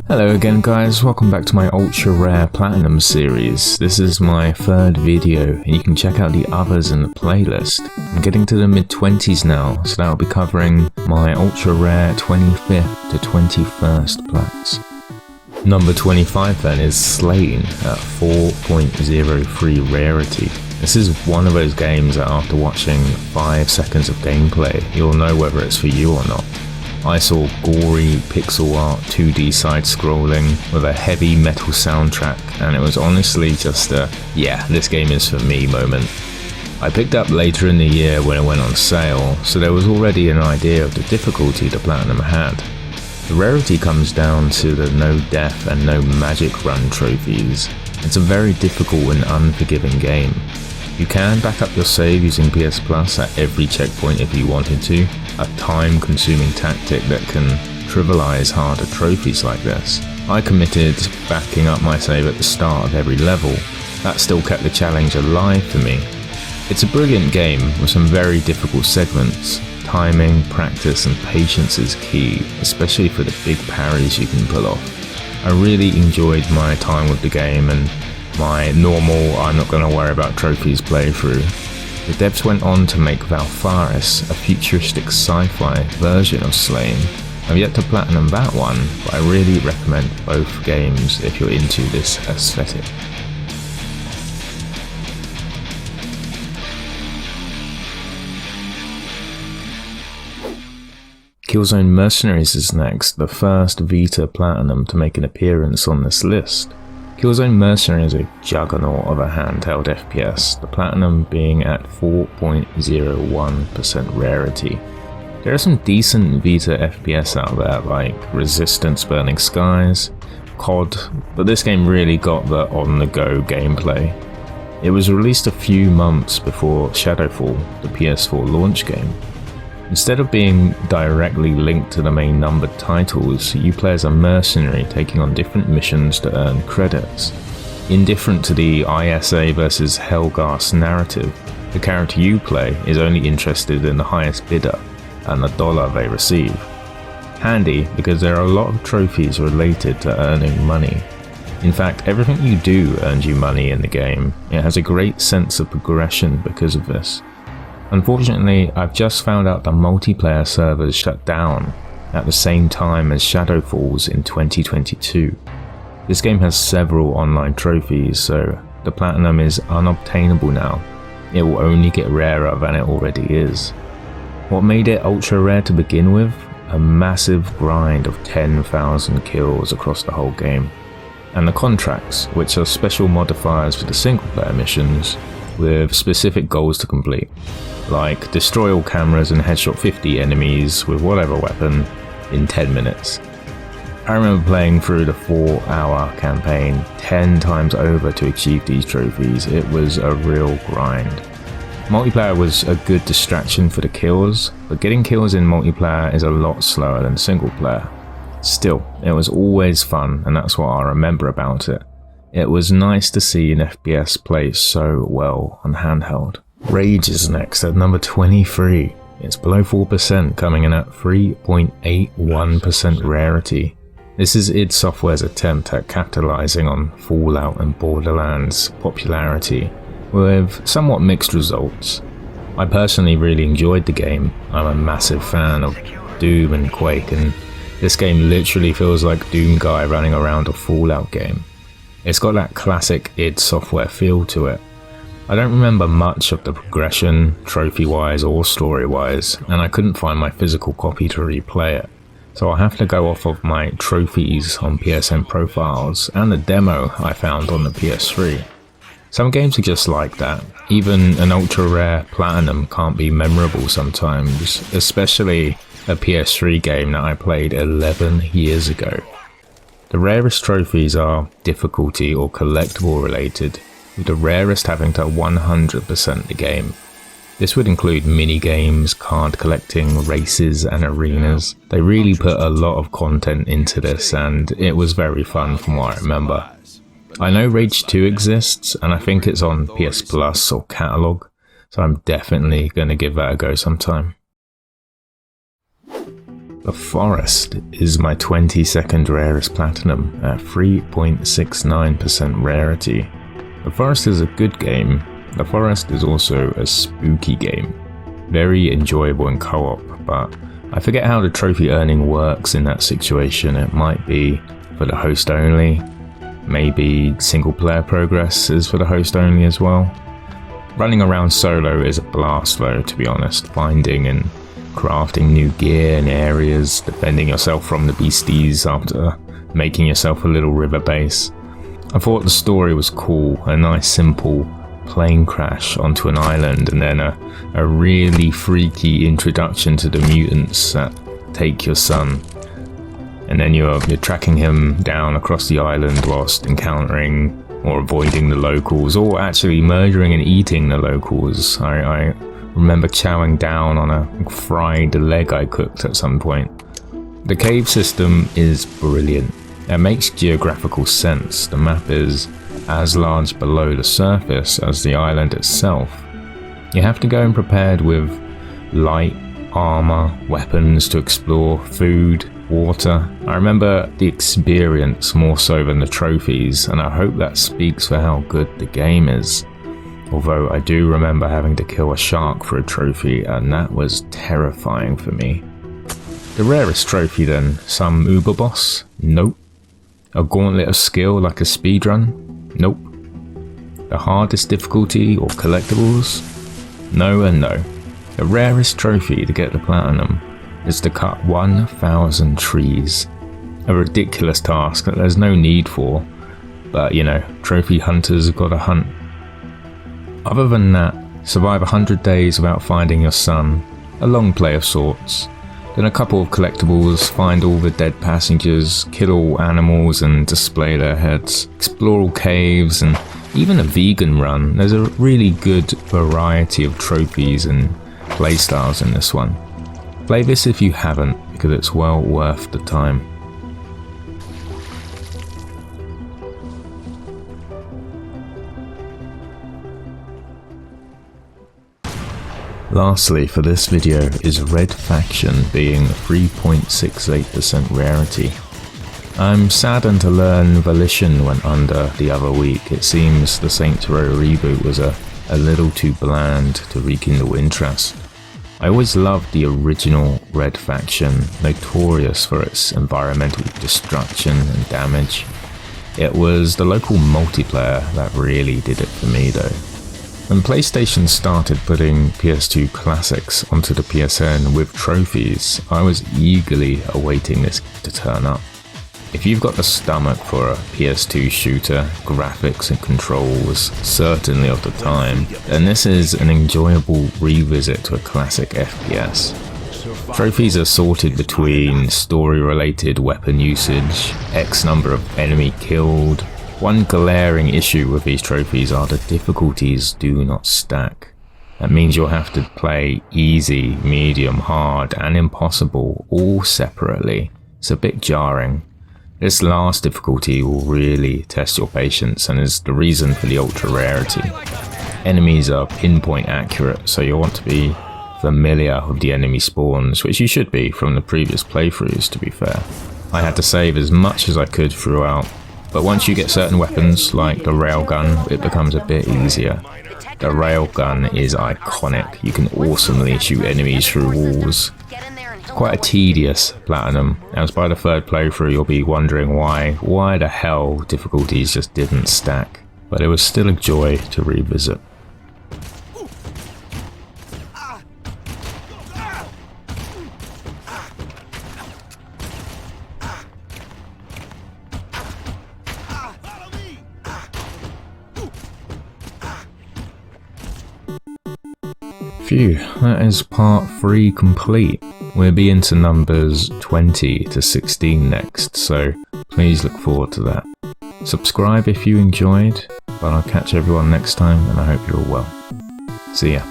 Hello again guys, welcome back to my ultra rare platinum series. This is my third video and you can check out the others in the playlist. I'm getting to the mid-20s now, so that'll be covering my ultra rare 25th to 21st plats. Number 25 then is Slain at 4.03 rarity. This is one of those games that after watching 5 seconds of gameplay, you'll know whether it's for you or not. I saw gory pixel art 2D side-scrolling with a heavy metal soundtrack, and it was honestly just a yeah, this game is for me moment. I picked up later in the year when it went on sale, so there was already an idea of the difficulty the Platinum had. The rarity comes down to the no death and no magic run trophies. It's a very difficult and unforgiving game. You can back up your save using PS Plus at every checkpoint if you wanted to, a time-consuming tactic that can trivialize harder trophies like this. I committed backing up my save at the start of every level. That still kept the challenge alive for me. It's a brilliant game with some very difficult segments. Timing, practice and patience is key, especially for the big parries you can pull off. I really enjoyed my time with the game and my normal I'm not going to worry about trophies playthrough. The devs went on to make Valfaris, a futuristic sci-fi version of Slain. I've yet to platinum that one, but I really recommend both games if you're into this aesthetic. Killzone Mercenaries is next, the first Vita Platinum to make an appearance on this list. Killzone Mercenary is a juggernaut of a handheld FPS, the Platinum being at 4.01% rarity. There are some decent Vita FPS out there like Resistance Burning Skies, COD, but this game really got the on-the-go gameplay. It was released a few months before Shadowfall, the PS4 launch game. Instead of being directly linked to the main numbered titles, you play as a mercenary taking on different missions to earn credits. Indifferent to the ISA versus Helghast narrative, the character you play is only interested in the highest bidder and the dollar they receive. Handy because there are a lot of trophies related to earning money. In fact, everything you do earns you money in the game. It has a great sense of progression because of this. Unfortunately, I've just found out the multiplayer servers shut down at the same time as Shadowfalls in 2022. This game has several online trophies, so the Platinum is unobtainable now. It will only get rarer than it already is. What made it ultra rare to begin with? A massive grind of 10,000 kills across the whole game. And the contracts, which are special modifiers for the single player missions, with specific goals to complete, like destroy all cameras and headshot 50 enemies with whatever weapon in 10 minutes. I remember playing through the 4-hour campaign 10 times over to achieve these trophies. It was a real grind. Multiplayer was a good distraction for the kills, but getting kills in multiplayer is a lot slower than single player. Still, it was always fun, and that's what I remember about it. It was nice to see an FPS play so well on handheld. Rage is next at number 23. It's below 4%, coming in at 3.81% rarity. This is id Software's attempt at capitalizing on Fallout and Borderlands' popularity, with somewhat mixed results. I personally really enjoyed the game. I'm a massive fan of Doom and Quake, and this game literally feels like Doom guy running around a Fallout game. It's got that classic id Software feel to it. I don't remember much of the progression, trophy-wise or story-wise, and I couldn't find my physical copy to replay it, so I'll have to go off of my trophies on PSN profiles and the demo I found on the PS3. Some games are just like that. Even an ultra-rare Platinum can't be memorable sometimes, especially a PS3 game that I played 11 years ago. The rarest trophies are difficulty or collectible related, with the rarest having to 100% the game. This would include mini-games, card collecting, races and arenas. They really put a lot of content into this and it was very fun from what I remember. I know Rage 2 exists and I think it's on PS Plus or Catalog, so I'm definitely going to give that a go sometime. The Forest is my 22nd rarest platinum at 3.69% rarity. The Forest is a good game. The Forest is also a spooky game. Very enjoyable in co-op, but I forget how the trophy earning works in that situation. It might be for the host only. Maybe single player progress is for the host only as well. Running around solo is a blast though, to be honest. Finding and crafting new gear and areas, defending yourself from the beasties after making yourself a little river base. I thought the story was cool, a nice simple plane crash onto an island and then a really freaky introduction to the mutants that take your son. And then you're tracking him down across the island whilst encountering or avoiding the locals, or actually murdering and eating the locals. I remember chowing down on a fried leg I cooked at some point. The cave system is brilliant. It makes geographical sense. The map is as large below the surface as the island itself. You have to go in prepared with light, armor, weapons to explore, food, water. I remember the experience more so than the trophies, and I hope that speaks for how good the game is. Although I do remember having to kill a shark for a trophy, and that was terrifying for me. The rarest trophy then, some uber boss? Nope. A gauntlet of skill like a speedrun? Nope. The hardest difficulty or collectibles? No and no. The rarest trophy to get the platinum is to cut 1,000 trees. A ridiculous task that there's no need for, but you know, trophy hunters have got to hunt. Other than that, survive 100 days without finding your son, a long play of sorts. Then a couple of collectibles, find all the dead passengers, kill all animals and display their heads, explore all caves, and even a vegan run. There's a really good variety of trophies and playstyles in this one. Play this if you haven't, because it's well worth the time. Lastly for this video is Red Faction being 3.68% rarity. I'm saddened to learn Volition went under the other week. It seems the Saints Row reboot was a little too bland to rekindle interest. I always loved the original Red Faction, notorious for its environmental destruction and damage. It was the local multiplayer that really did it for me though. When PlayStation started putting PS2 classics onto the PSN with trophies, I was eagerly awaiting this to turn up. If you've got the stomach for a PS2 shooter, graphics and controls certainly of the time, then this is an enjoyable revisit to a classic FPS. Trophies are sorted between story-related weapon usage, X number of enemy killed. One glaring issue with these trophies are the difficulties do not stack. That means you'll have to play easy, medium, hard and impossible all separately. It's a bit jarring. This last difficulty will really test your patience and is the reason for the ultra rarity. Enemies are pinpoint accurate, so you'll want to be familiar with the enemy spawns, which you should be from the previous playthroughs to be fair. I had to save as much as I could throughout, but once you get certain weapons like the railgun, it becomes a bit easier. The railgun is iconic. You can awesomely shoot enemies through walls. It's quite a tedious platinum, as by the third playthrough you'll be wondering why the hell difficulties just didn't stack. But it was still a joy to revisit. Phew, that is part 3 complete. We'll be into numbers 20 to 16 next, so please look forward to that. Subscribe if you enjoyed, but I'll catch everyone next time and I hope you're all well. See ya.